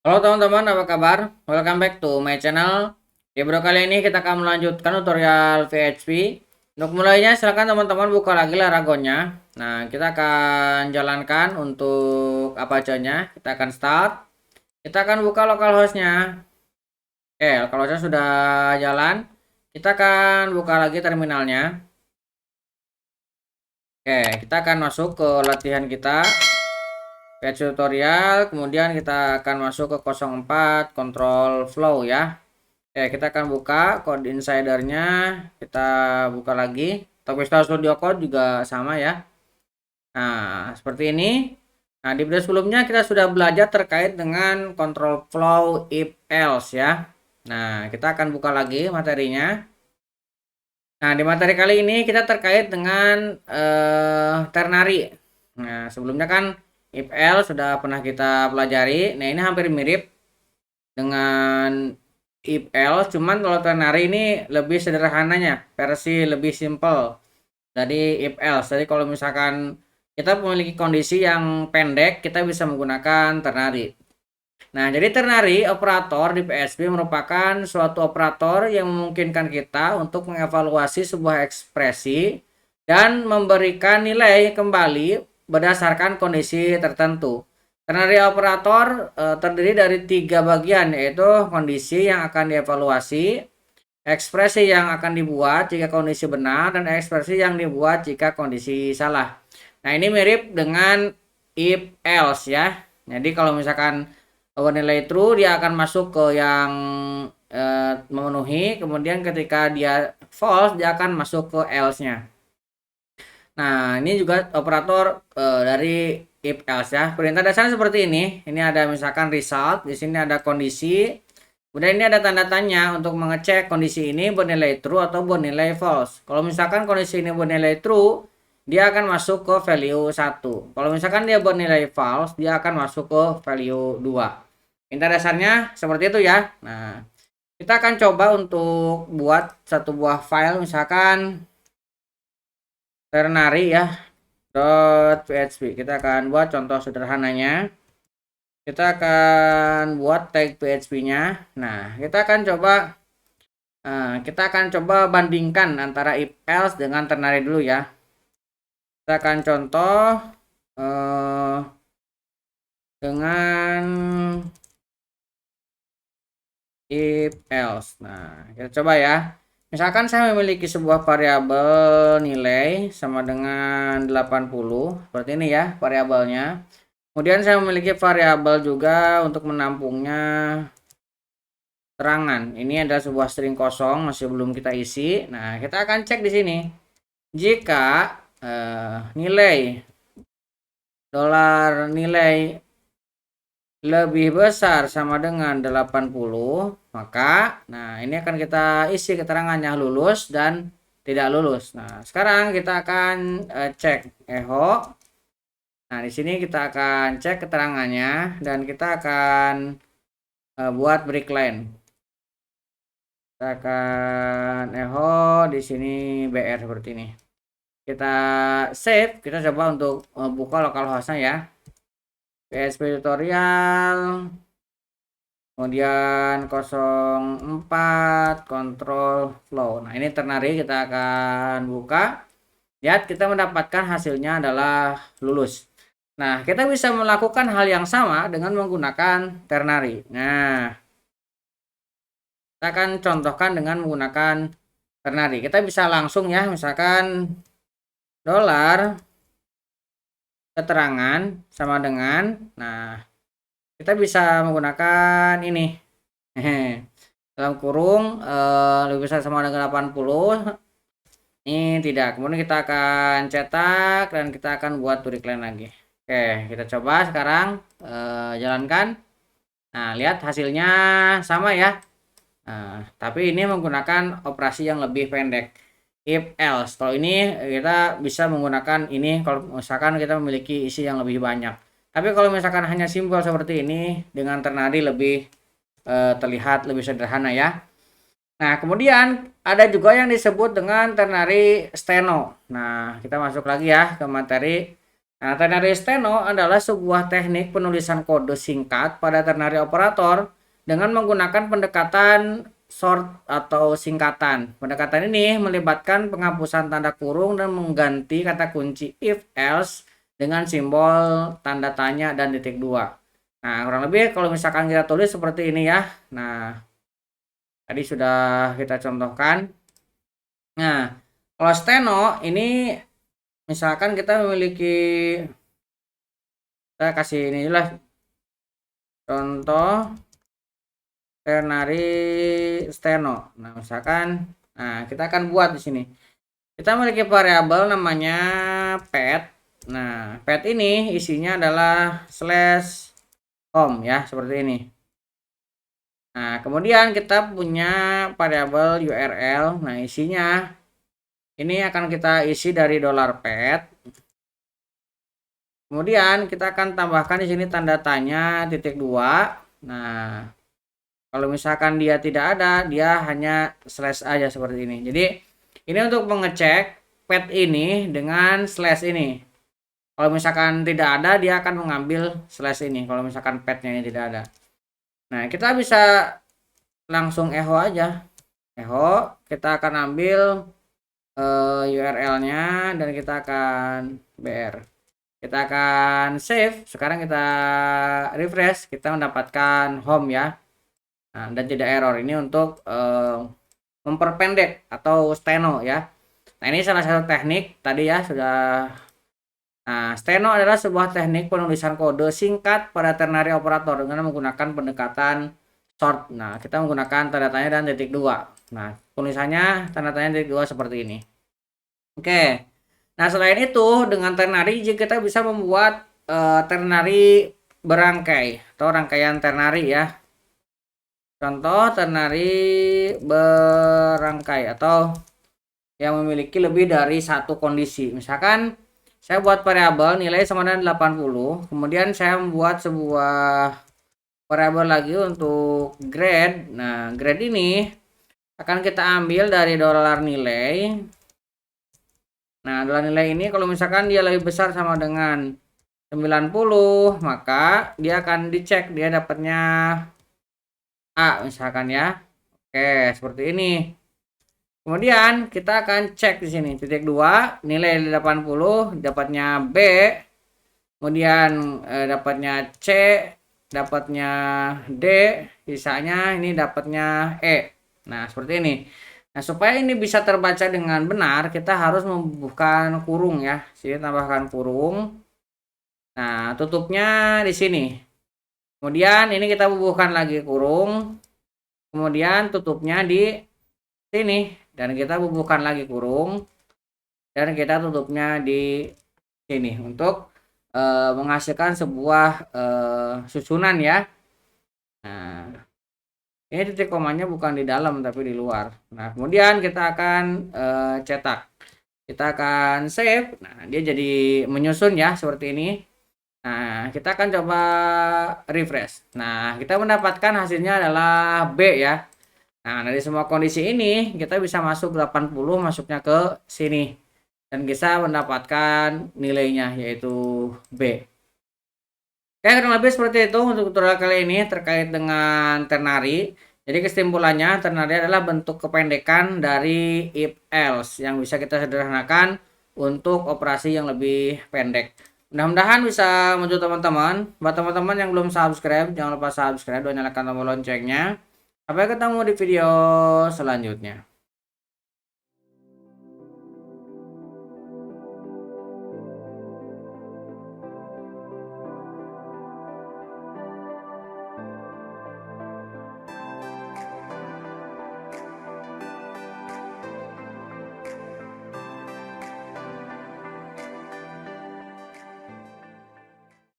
Halo teman-teman, apa kabar? Welcome back to my channel. Di video kali ini kita akan melanjutkan tutorial PHP. Untuk mulainya silakan teman-teman buka lagi Laragonnya. Nah, kita akan jalankan untuk Apache-nya. Kita akan start. Kita akan buka localhost-nya. Oke, localhost-nya sudah jalan. Kita akan buka lagi terminalnya. Oke, kita akan masuk ke latihan kita. PHP tutorial, kemudian kita akan masuk ke 04 control flow ya. Oke, kita akan buka code insidernya, kita buka lagi. Untuk Visual Studio Code juga sama ya. Nah, seperti ini. Nah, di video sebelumnya kita sudah belajar terkait dengan control flow if else ya. Nah, kita akan buka lagi materinya. Nah, di materi kali ini kita terkait dengan ternary. Nah, sebelumnya kan if else sudah pernah kita pelajari. Nah, ini hampir mirip dengan if else, cuman kalau ternary ini lebih sederhananya, versi lebih simple dari if else. Jadi kalau misalkan kita memiliki kondisi yang pendek, kita bisa menggunakan ternary. Nah, jadi ternary operator di PHP merupakan suatu operator yang memungkinkan kita untuk mengevaluasi sebuah ekspresi dan memberikan nilai kembali berdasarkan kondisi tertentu. Ternary operator terdiri dari 3 bagian, yaitu kondisi yang akan dievaluasi, ekspresi yang akan dibuat jika kondisi benar, dan ekspresi yang dibuat jika kondisi salah. Nah, ini mirip dengan if else ya. Jadi kalau misalkan nilai true, dia akan masuk ke yang memenuhi, kemudian ketika dia false, dia akan masuk ke else-nya. Nah, ini juga operator dari if else ya. Perintah dasarnya seperti ini. Ini ada misalkan result, di sini ada kondisi. Kemudian ini ada tanda tanya untuk mengecek kondisi ini bernilai true atau bernilai false. Kalau misalkan kondisi ini bernilai true, dia akan masuk ke value 1. Kalau misalkan dia bernilai false, dia akan masuk ke value 2. Perintah dasarnya seperti itu ya. Nah, kita akan coba untuk buat satu buah file, misalkan ternary ya .php. Kita akan buat contoh sederhananya. Kita akan buat tag PHP-nya. Nah, kita akan coba bandingkan antara if else dengan ternary dulu ya. Kita akan contoh dengan if else. Nah, kita coba ya. Misalkan saya memiliki sebuah variabel nilai sama dengan 80, seperti ini ya variabelnya. Kemudian saya memiliki variabel juga untuk menampungnya terangan. Ini adalah sebuah string kosong, masih belum kita isi. Nah, kita akan cek di sini. Jika nilai nilai lebih besar sama dengan 80, maka nah ini akan kita isi keterangannya lulus dan tidak lulus. Nah, sekarang kita akan cek echo. Nah, di sini kita akan cek keterangannya dan kita akan buat break line. Kita akan echo di sini BR seperti ini. Kita save, kita coba untuk buka localhost-nya ya. PHP tutorial, kemudian 04 control flow. Nah, ini ternary kita akan buka. Lihat, kita mendapatkan hasilnya adalah lulus. Nah, kita bisa melakukan hal yang sama dengan menggunakan ternary. Nah, kita akan contohkan dengan menggunakan ternary. Kita bisa langsung ya, misalkan dolar keterangan sama dengan, nah kita bisa menggunakan ini dalam kurung lebih besar sama dengan 80, ini tidak. Kemudian kita akan cetak dan kita akan buat break line lagi. Oke, kita coba sekarang jalankan. Nah, lihat hasilnya sama ya. Nah, tapi ini menggunakan operasi yang lebih pendek, if else. Kalau ini kita bisa menggunakan ini kalau misalkan kita memiliki isi yang lebih banyak. Tapi kalau misalkan hanya simbol seperti ini, dengan ternary lebih terlihat lebih sederhana ya. Nah, kemudian ada juga yang disebut dengan ternary steno. Nah, kita masuk lagi ya ke materi. Nah, ternary steno adalah sebuah teknik penulisan kode singkat pada ternary operator dengan menggunakan pendekatan short atau singkatan. Pendekatan ini melibatkan penghapusan tanda kurung dan mengganti kata kunci if else dengan simbol tanda tanya dan titik dua. Nah, kurang lebih kalau misalkan kita tulis seperti ini ya. Nah, tadi sudah kita contohkan. Nah, kalau steno ini misalkan kita memiliki, kita kasih ini lah contoh ternary steno. Nah, misalkan, nah kita akan buat di sini. Kita memiliki variabel namanya pet. Nah, pet ini isinya adalah slash home ya, seperti ini. Nah, kemudian kita punya variabel URL. Nah, isinya ini akan kita isi dari $pet. Kemudian kita akan tambahkan di sini tanda tanya titik dua. Nah, kalau misalkan dia tidak ada, dia hanya slash aja seperti ini. Jadi ini untuk mengecek pet ini dengan slash ini. Kalau misalkan tidak ada, dia akan mengambil slash ini. Kalau misalkan petnya ini tidak ada. Nah, kita bisa langsung echo aja. Echo, kita akan ambil URL-nya dan kita akan br. Kita akan save. Sekarang kita refresh, kita mendapatkan home ya. Nah, dan tidak error. Ini untuk memperpendek atau steno ya. Nah, ini salah satu teknik tadi ya sudah. Nah, steno adalah sebuah teknik penulisan kode singkat pada ternary operator dengan menggunakan pendekatan short. Nah, kita menggunakan tanda tanya dan titik dua. Nah, tulisannya tanda tanya titik dua seperti ini. Oke. Nah, selain itu dengan ternary kita bisa membuat ternary berangkai atau rangkaian ternary ya. Contoh ternary berangkai atau yang memiliki lebih dari satu kondisi. Misalkan saya buat variabel nilai sama dengan 80, kemudian saya membuat sebuah variabel lagi untuk grade. Nah, grade ini akan kita ambil dari $nilai. Nah, $nilai ini kalau misalkan dia lebih besar sama dengan 90, maka dia akan dicek dia dapatnya A misalkan ya. Oke, seperti ini. Kemudian kita akan cek di sini titik 2 nilai 80 dapatnya B, kemudian dapatnya C, dapatnya D, sisanya ini dapatnya E. Nah, seperti ini. Nah, supaya ini bisa terbaca dengan benar, kita harus membubuhkan kurung ya. Sini tambahkan kurung. Nah, tutupnya di sini. Kemudian ini kita bubuhkan lagi kurung. Kemudian tutupnya di sini. Dan kita bubuhkan lagi kurung dan kita tutupnya di sini untuk menghasilkan sebuah susunan ya. Nah, ini titik komanya bukan di dalam tapi di luar. Nah, kemudian kita akan cetak, kita akan save. Nah, dia jadi menyusun ya seperti ini. Nah, kita akan coba refresh. Nah, kita mendapatkan hasilnya adalah B ya. Nah, dari semua kondisi ini kita bisa masuk 80 masuknya ke sini dan bisa mendapatkan nilainya yaitu B. Oke, kurang lebih seperti itu untuk tutorial kali ini terkait dengan ternary. Jadi kesimpulannya ternary adalah bentuk kependekan dari if else yang bisa kita sederhanakan untuk operasi yang lebih pendek. Mudah-mudahan bisa membantu teman-teman. Buat teman-teman yang belum subscribe, jangan lupa subscribe dan nyalakan tombol loncengnya. Sampai ketemu di video selanjutnya.